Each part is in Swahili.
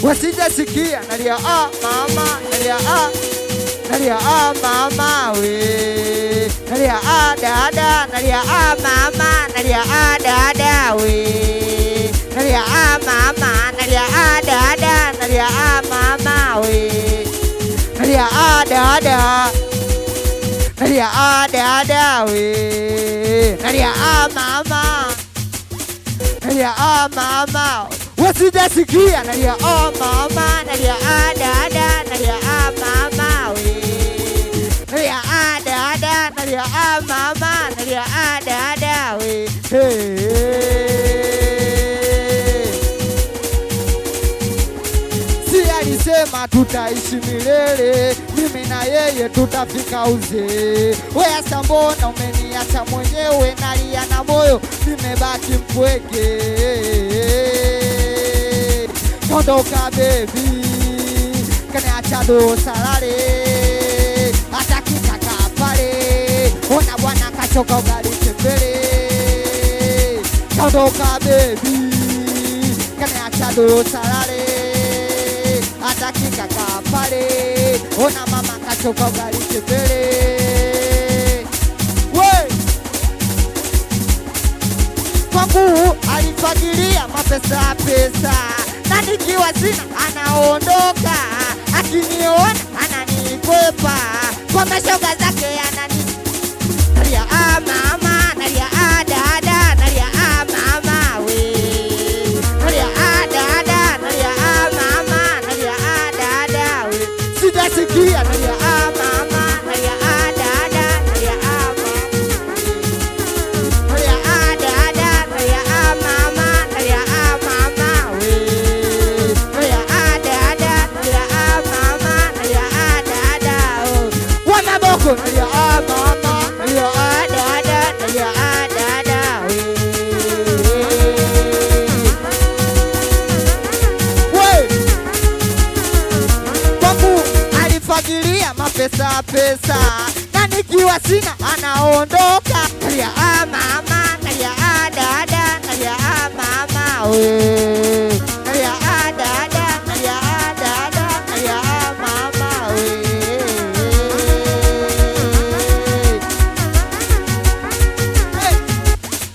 wasijasikia nalia mama, nalia nalia mama we, nalia dada, nalia mama, nalia dada we, nalia mama, nalia dada, nalia mama we, nalia dada, nalia dada we, nalia mama, nalia mama, wasijasikia nalia mama, nalia dada, nalia mama we, nalia dada, nalia mama, nalia dada we. Si alisema tutaishi milele, mimi na yeye tutafika uzee. Wewe mbona umeniacha mwenyewe, nalia na moyo nimebaki mpweke. Ondoka baby, kaniacha dosalale, hata kitaka pale, ona bwana kachoka ugali tembele. Ondoka baby, kaniacha dosalale, hata kitaka pale, ona mama kachoka ugali tembele. Kwangu alifagilia mapesa pesa, na nikiwa sina anaondoka, akiniona ananikwepa, kwa mashoga zake anani nalia mama, nalia dada, nalia mama we, nalia dada, nalia mama, nalia dada we. Sijasikia nalia mama, nalia dada, nalia mama, nalia dada, nalia mama, nalia mama we, nalia dada, nalia mama, nalia dada oh. Wana boko nalia mama, nalia dada, nalia dada we. Kwangu alifagilia mapesa pesa, na nikiwa sina anaondoka, nalia mama, nalia dada, nalia mama we, nalia dada, nalia dada, nalia mama we.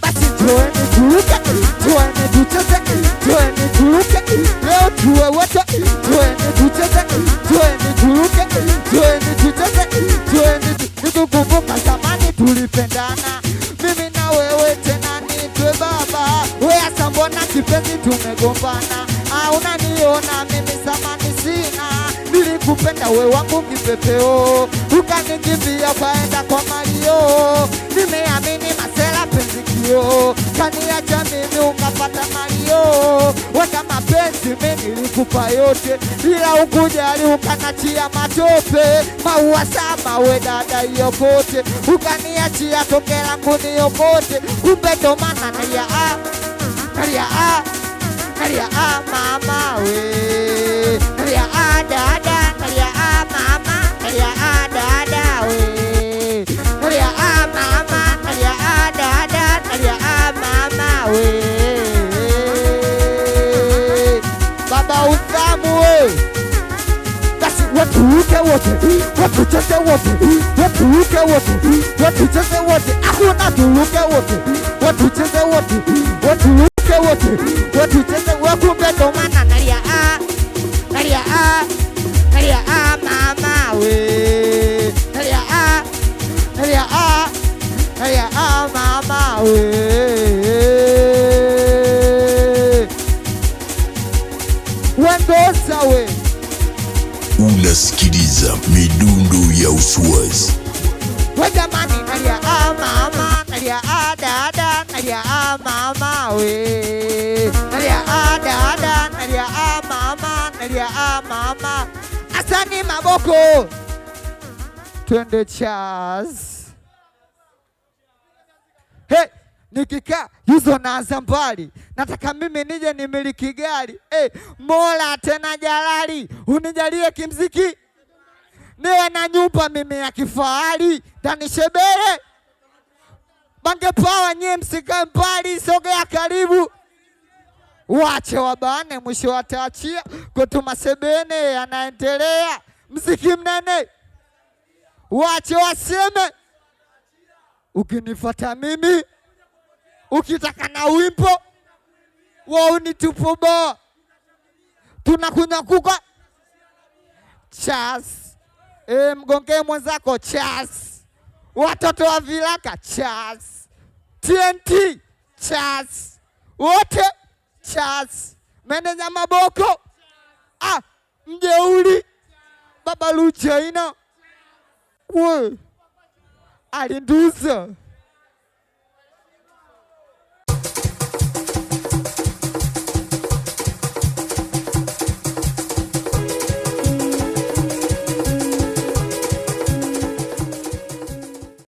Basi tuende turuke, tuende tucheze, tuende turuke, leo tuwe wote, tuende tucheze, tuende turuke, tuende tucheze, tuende tukumbuka zamani tulipendana, mimi na wewe tena nitwe baba. Wewe mbona kipenzi tumegombana, unaniona mimi zamani sina, nilikupenda we wangu kipepeo, ukanikimbia kaenda kwa Mario, nimeamini masela penzi kio, kaniacha mimi ukapata Mario. Weka mapenzi mimi nilikupa yote, ila ukujali ukanachia matope, maua sama we dada yokote, ukaniachia toke langu niokote, kumbe ndo maana nalia nalia nalia mama we, nalia dada, nalia mama, nalia dada we, nalia mama, nalia dada, nalia mama we. Baba utamu we, basi waturuke wote, watucheze wote, waturuke wote, watucheze wote, hakuna turuke wote, watucheze wote, waturuke wote, watucheze wakumbe ndo maana nalia nalia nalia mama we, nalia nalia nalia mama we. Wandosa we, unasikiliza midundo ya Uswazi. Wajamani nalia mama, nalia dada, nalia mama we, nalia dada, nalia mama, nalia mama. Asani maboko, twende Charles. Hey, nikikaa hizo naanza mbali, nataka mimi nije nimiliki gari. Hey, Mola tena jalali, unijalie kimziki, niwe na nyumba mimi ya kifahari, tanishebele Bange Power nye msika mbali, sogea karibu. Wache wabane, mwisho wataachia. Kwetu Masebene yanaendelea mziki mnene. Wache waseme, ukinifuata mimi, ukitaka na wimbo wao ni tupoboa, tunakunya kuka chas. Mgongee mwenzako chas. Watoto wa Vilaka chas. TNT chas. Wote chas. Meneja Maboko mjeuli Baba Luchaina we alinduza